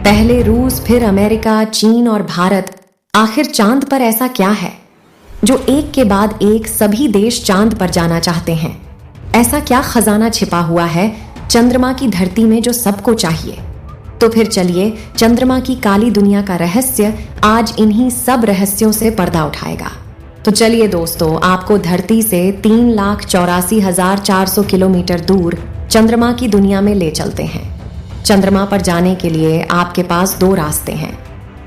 पहले रूस, फिर अमेरिका, चीन और भारत, आखिर चांद पर ऐसा क्या है जो एक के बाद एक सभी देश चांद पर जाना चाहते हैं? ऐसा क्या खजाना छिपा हुआ है चंद्रमा की धरती में जो सबको चाहिए? तो फिर चलिए चंद्रमा की काली दुनिया का रहस्य आज इन्हीं सब रहस्यों से पर्दा उठाएगा। तो चलिए दोस्तों, आपको धरती से 3,84,400 किलोमीटर दूर चंद्रमा की दुनिया में ले चलते हैं। चंद्रमा पर जाने के लिए आपके पास दो रास्ते हैं।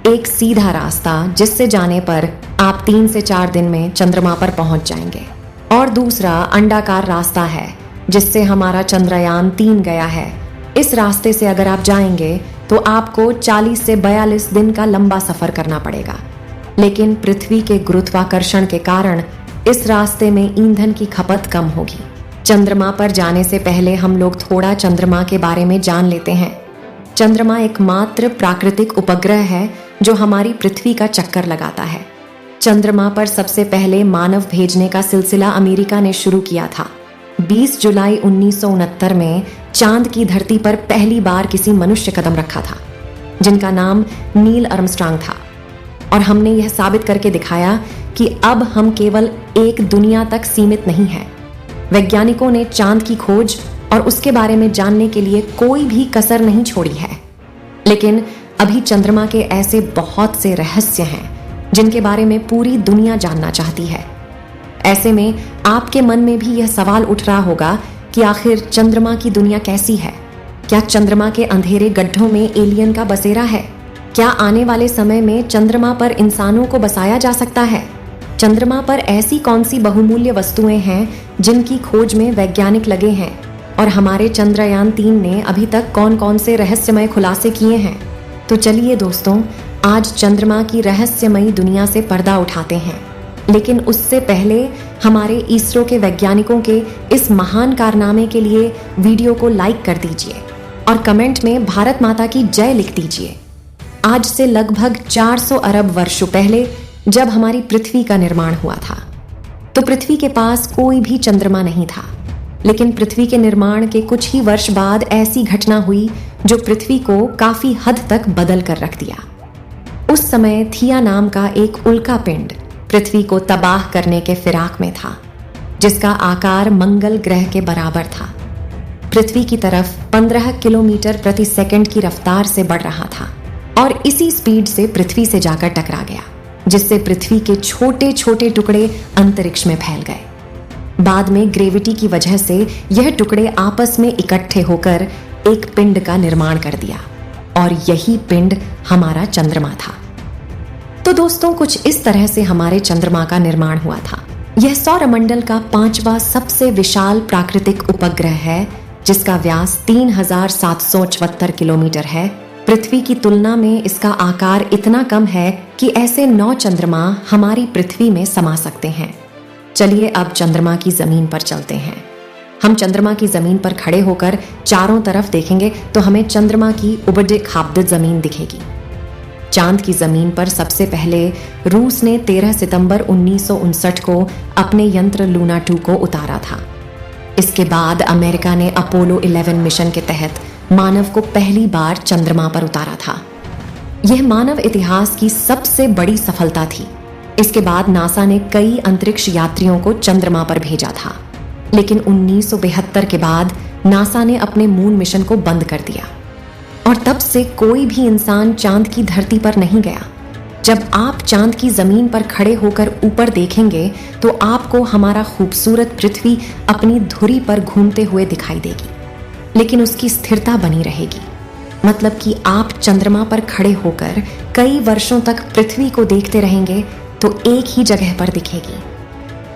एक सीधा रास्ता जिससे जाने पर आप 3 से 4 दिन में चंद्रमा पर पहुंच जाएंगे, और दूसरा अंडाकार रास्ता है जिससे हमारा चंद्रयान 3 गया है। इस रास्ते से अगर आप जाएंगे तो आपको 40 से 42 दिन का लंबा सफर करना पड़ेगा, लेकिन पृथ्वी के गुरुत्वाकर्षण के कारण इस रास्ते में ईंधन की खपत कम होगी। चंद्रमा पर जाने से पहले हम लोग थोड़ा चंद्रमा के बारे में जान लेते हैं। चंद्रमा एकमात्र प्राकृतिक उपग्रह है जो हमारी पृथ्वी का चक्कर लगाता है। चंद्रमा पर सबसे पहले मानव भेजने का सिलसिला अमेरिका ने शुरू किया था। 20 जुलाई 1969 में चांद की धरती पर पहली बार किसी मनुष्य कदम रखा था, जिनका नाम नील आर्मस्ट्रांग था। और हमने यह साबित करके दिखाया कि अब हम केवल एक दुनिया तक सीमित नहीं हैं। वैज्ञानिकों ने चांद की खोज और उसके बारे में जानने के लिए कोई भी कसर नहीं छोड़ी है। लेकिन अभी चंद्रमा के ऐसे बहुत से रहस्य हैं जिनके बारे में पूरी दुनिया जानना चाहती है। ऐसे में आपके मन में भी यह सवाल उठ रहा होगा कि आखिर चंद्रमा की दुनिया कैसी है? क्या चंद्रमा के अंधेरे गड्ढों में एलियन का बसेरा है? क्या आने वाले समय में चंद्रमा पर इंसानों को बसाया जा सकता है? चंद्रमा पर ऐसी कौन सी बहुमूल्य वस्तुएं हैं जिनकी खोज में वैज्ञानिक लगे हैं? और हमारे चंद्रयान 3 ने अभी तक कौन कौन से रहस्यमय खुलासे किए हैं? तो चलिए दोस्तों, आज चंद्रमा की रहस्यमयी दुनिया से पर्दा उठाते हैं। लेकिन उससे पहले हमारे इसरो के वैज्ञानिकों के इस महान कारनामे के लिए वीडियो को लाइक कर दीजिए और कमेंट में भारत माता की जय लिख दीजिए। आज से लगभग 400 अरब वर्षों पहले जब हमारी पृथ्वी का निर्माण हुआ था, तो पृथ्वी के पास कोई भी चंद्रमा नहीं था। लेकिन पृथ्वी के निर्माण के कुछ ही वर्ष बाद ऐसी घटना हुई जो पृथ्वी को काफी हद तक बदल कर रख दिया। उस समय थिया नाम का एक उल्का पिंड पृथ्वी को तबाह करने के फिराक में था, जिसका आकार मंगल ग्रह के बराबर था। पृथ्वी की तरफ 15 किलोमीटर प्रति सेकंड की रफ्तार से बढ़ रहा था और इसी स्पीड से पृथ्वी से जाकर टकरा गया, जिससे पृथ्वी के छोटे छोटे टुकड़े अंतरिक्ष में फैल गए। बाद में ग्रेविटी की वजह से यह टुकड़े आपस में इकट्ठे होकर एक पिंड का निर्माण कर दिया, और यही पिंड हमारा चंद्रमा था। तो दोस्तों, कुछ इस तरह से हमारे चंद्रमा का निर्माण हुआ था। यह सौरमंडल का 5वां सबसे विशाल प्राकृतिक उपग्रह है, जिसका व्यास 3,774 किलोमीटर है। पृथ्वी की तुलना में इसका आकार इतना कम है कि ऐसे 9 चंद्रमा हमारी पृथ्वी में समा सकते हैं। चलिए अब चंद्रमा की जमीन पर चलते हैं। हम चंद्रमा की जमीन पर खड़े होकर चारों तरफ देखेंगे तो हमें चंद्रमा की उबड़ खाबड़ जमीन दिखेगी। चांद की जमीन पर सबसे पहले रूस ने 13 सितंबर 1959 को अपने यंत्र लूना 2 को उतारा था। इसके बाद अमेरिका ने अपोलो 11 मिशन के तहत मानव को पहली बार चंद्रमा पर उतारा था। यह मानव इतिहास की सबसे बड़ी सफलता थी। इसके बाद नासा ने कई अंतरिक्ष यात्रियों को चंद्रमा पर भेजा था, लेकिन 1972 के बाद नासा ने अपने मून मिशन को बंद कर दिया और तब से कोई भी इंसान चांद की धरती पर नहीं गया। जब आप चांद की जमीन पर खड़े होकर ऊपर देखेंगे तो आपको हमारा खूबसूरत पृथ्वी अपनी धुरी पर घूमते हुए दिखाई देगी, लेकिन उसकी स्थिरता बनी रहेगी। मतलब कि आप चंद्रमा पर खड़े होकर कई वर्षों तक पृथ्वी को देखते रहेंगे तो एक ही जगह पर दिखेगी,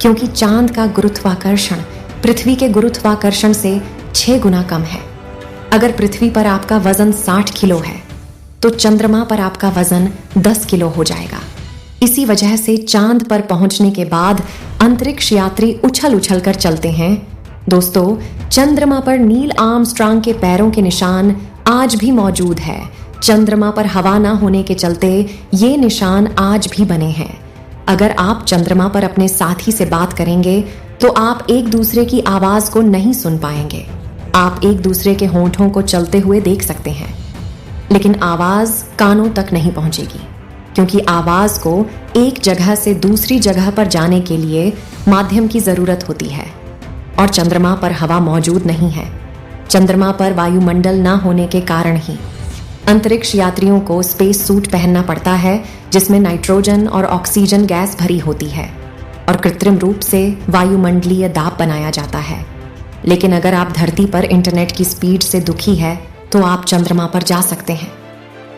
क्योंकि चांद का गुरुत्वाकर्षण पृथ्वी के गुरुत्वाकर्षण से 6 गुना कम है। अगर पृथ्वी पर आपका वजन 60 किलो है तो चंद्रमा पर आपका वजन 10 किलो हो जाएगा। इसी वजह से चांद पर पहुंचने के बाद अंतरिक्ष यात्री उछल उछल कर चलते हैं। दोस्तों, चंद्रमा पर नील आर्मस्ट्रांग के पैरों के निशान आज भी मौजूद है। चंद्रमा पर हवा ना होने के चलते ये निशान आज भी बने हैं। अगर आप चंद्रमा पर अपने साथी से बात करेंगे तो आप एक दूसरे की आवाज को नहीं सुन पाएंगे। आप एक दूसरे के होंठों को चलते हुए देख सकते हैं, लेकिन आवाज कानों तक नहीं पहुंचेगी, क्योंकि आवाज को एक जगह से दूसरी जगह पर जाने के लिए माध्यम की जरूरत होती है, और चंद्रमा पर हवा मौजूद नहीं है। चंद्रमा पर वायुमंडल ना होने के कारण ही अंतरिक्ष यात्रियों को स्पेस सूट पहनना पड़ता है, जिसमें नाइट्रोजन और ऑक्सीजन गैस भरी होती है और कृत्रिम रूप से वायुमंडलीय दाब बनाया जाता है। लेकिन अगर आप धरती पर इंटरनेट की स्पीड से दुखी है तो आप चंद्रमा पर जा सकते हैं।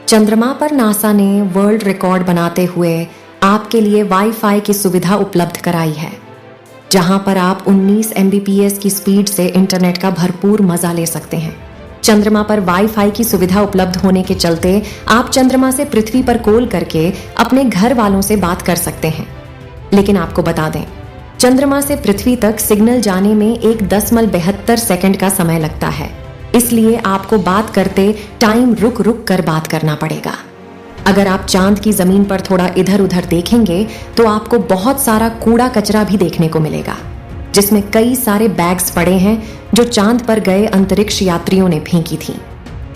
चंद्रमा पर नासा ने वर्ल्ड रिकॉर्ड बनाते हुए आपके लिए वाईफाई की सुविधा उपलब्ध कराई है, जहां पर आप 19 Mbps की स्पीड से इंटरनेट का भरपूर मजा ले सकते हैं। चंद्रमा पर वाईफाई की सुविधा उपलब्ध होने के चलते आप चंद्रमा से पृथ्वी पर कॉल करके अपने घर वालों से बात कर सकते हैं। लेकिन आपको बता दें, चंद्रमा से पृथ्वी तक सिग्नल जाने में 1.72 सेकंड का समय लगता है, इसलिए आपको बात करते टाइम रुक रुक कर बात करना पड़ेगा। अगर आप चांद की जमीन पर थोड़ा इधर उधर देखेंगे तो आपको बहुत सारा कूड़ा कचरा भी देखने को मिलेगा, जिसमें कई सारे बैग्स पड़े हैं जो चांद पर गए अंतरिक्ष यात्रियों ने फेंकी थी।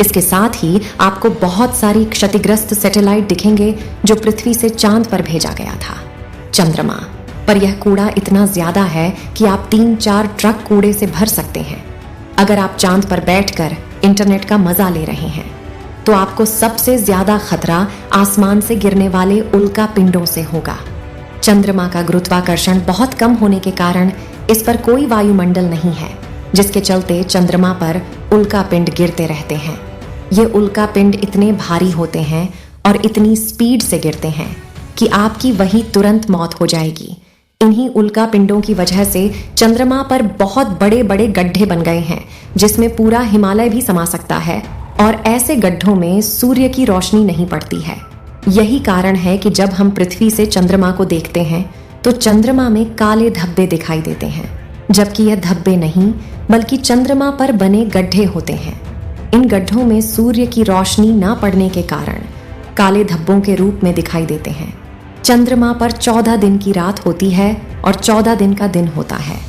इसके साथ ही आपको बहुत सारी क्षतिग्रस्त सैटेलाइट दिखेंगे जो पृथ्वी से चांद पर भेजा गया था। चंद्रमा पर यह कूड़ा इतना ज्यादा है कि आप 3-4 ट्रक कूड़े से भर सकते हैं। अगर आप चांद पर बैठकर इंटरनेट का मजा ले रहे हैं तो आपको सबसे ज्यादा खतरा आसमान से गिरने वाले उल्का पिंडों से होगा। चंद्रमा का गुरुत्वाकर्षण बहुत कम होने के कारण इस पर कोई वायुमंडल नहीं है, जिसके चलते चंद्रमा पर उल्का पिंड गिरते रहते हैं। ये उल्का पिंड इतने भारी होते हैं और इतनी स्पीड से गिरते हैं कि आपकी वहीं तुरंत मौत हो जाएगी। इन्हीं उल्का पिंडों की वजह से चंद्रमा पर बहुत बड़े बड़े गड्ढे बन गए हैं, जिसमें पूरा हिमालय भी समा सकता है, और ऐसे गड्ढों में सूर्य की रोशनी नहीं पड़ती है। यही कारण है कि जब हम पृथ्वी से चंद्रमा को देखते हैं तो चंद्रमा में काले धब्बे दिखाई देते हैं, जबकि यह धब्बे नहीं बल्कि चंद्रमा पर बने गड्ढे होते हैं। इन गड्ढों में सूर्य की रोशनी ना पड़ने के कारण काले धब्बों के रूप में दिखाई देते हैं। चंद्रमा पर 14 दिन की रात होती है और 14 दिन का दिन होता है।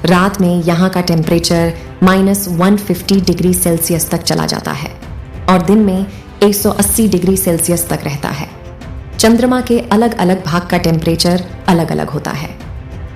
रात में यहाँ का टेम्परेचर -150 डिग्री सेल्सियस तक चला जाता है और दिन में 180 डिग्री सेल्सियस तक रहता है। चंद्रमा के अलग अलग भाग का टेम्परेचर अलग अलग होता है।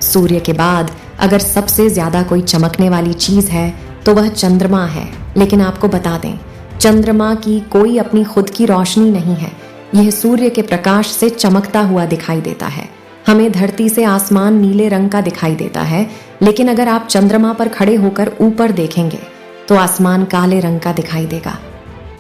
सूर्य के बाद अगर सबसे ज्यादा कोई चमकने वाली चीज है तो वह चंद्रमा है। लेकिन आपको बता दें, चंद्रमा की कोई अपनी खुद की रोशनी नहीं है। यह सूर्य के प्रकाश से चमकता हुआ दिखाई देता है। हमें धरती से आसमान नीले रंग का दिखाई देता है, लेकिन अगर आप चंद्रमा पर खड़े होकर ऊपर देखेंगे तो आसमान काले रंग का दिखाई देगा।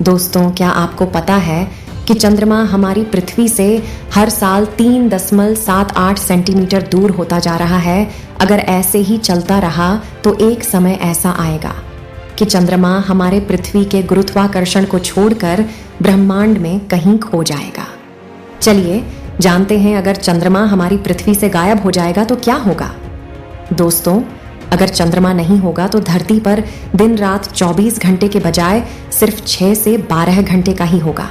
दोस्तों, क्या आपको पता है कि चंद्रमा हमारी पृथ्वी से हर साल 3.78 सेंटीमीटर दूर होता जा रहा है। अगर ऐसे ही चलता रहा तो एक समय ऐसा आएगा कि चंद्रमा हमारे पृथ्वी के गुरुत्वाकर्षण को छोड़कर ब्रह्मांड में कहीं खो जाएगा। चलिए जानते हैं, अगर चंद्रमा हमारी पृथ्वी से गायब हो जाएगा तो क्या होगा। दोस्तों, अगर चंद्रमा नहीं होगा तो धरती पर दिन रात 24 घंटे के बजाय सिर्फ 6 से 12 घंटे का ही होगा,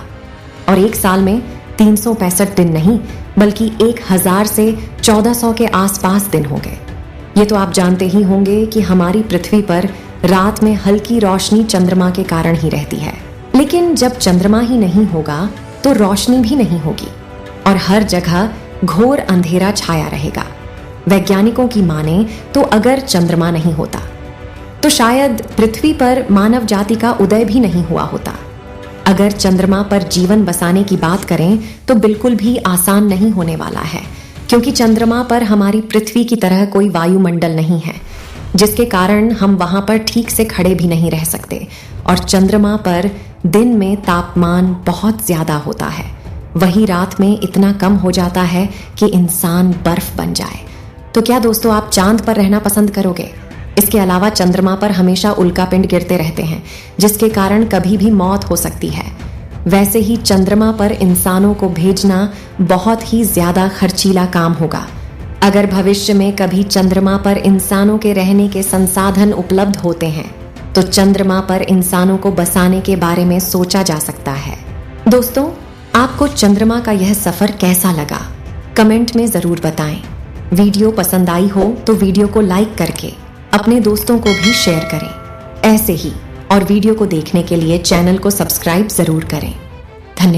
और एक साल में 365 दिन नहीं बल्कि 1000 से 1400 के आसपास दिन होंगे। ये तो आप जानते ही होंगे कि हमारी पृथ्वी पर रात में हल्की रोशनी चंद्रमा के कारण ही रहती है। लेकिन जब चंद्रमा ही नहीं होगा तो रोशनी भी नहीं होगी और हर जगह घोर अंधेरा छाया रहेगा। वैज्ञानिकों की माने तो अगर चंद्रमा नहीं होता तो शायद पृथ्वी पर मानव जाति का उदय भी नहीं हुआ होता। अगर चंद्रमा पर जीवन बसाने की बात करें तो बिल्कुल भी आसान नहीं होने वाला है, क्योंकि चंद्रमा पर हमारी पृथ्वी की तरह कोई वायुमंडल नहीं है, जिसके कारण हम वहां पर ठीक से खड़े भी नहीं रह सकते। और चंद्रमा पर दिन में तापमान बहुत ज्यादा होता है, वही रात में इतना कम हो जाता है कि इंसान बर्फ बन जाए। तो क्या दोस्तों आप चांद पर रहना पसंद करोगे? इसके अलावा चंद्रमा पर हमेशा उल्कापिंड गिरते रहते हैं, जिसके कारण कभी भी मौत हो सकती है। वैसे ही चंद्रमा पर इंसानों को भेजना बहुत ही ज्यादा खर्चीला काम होगा। अगर भविष्य में कभी चंद्रमा पर इंसानों के रहने के संसाधन उपलब्ध होते हैं तो चंद्रमा पर इंसानों को बसाने के बारे में सोचा जा सकता है। दोस्तों, आपको चंद्रमा का यह सफर कैसा लगा? कमेंट में जरूर बताएं। वीडियो पसंद आई हो तो वीडियो को लाइक करके अपने दोस्तों को भी शेयर करें। ऐसे ही और वीडियो को देखने के लिए चैनल को सब्सक्राइब जरूर करें। धन्यवाद।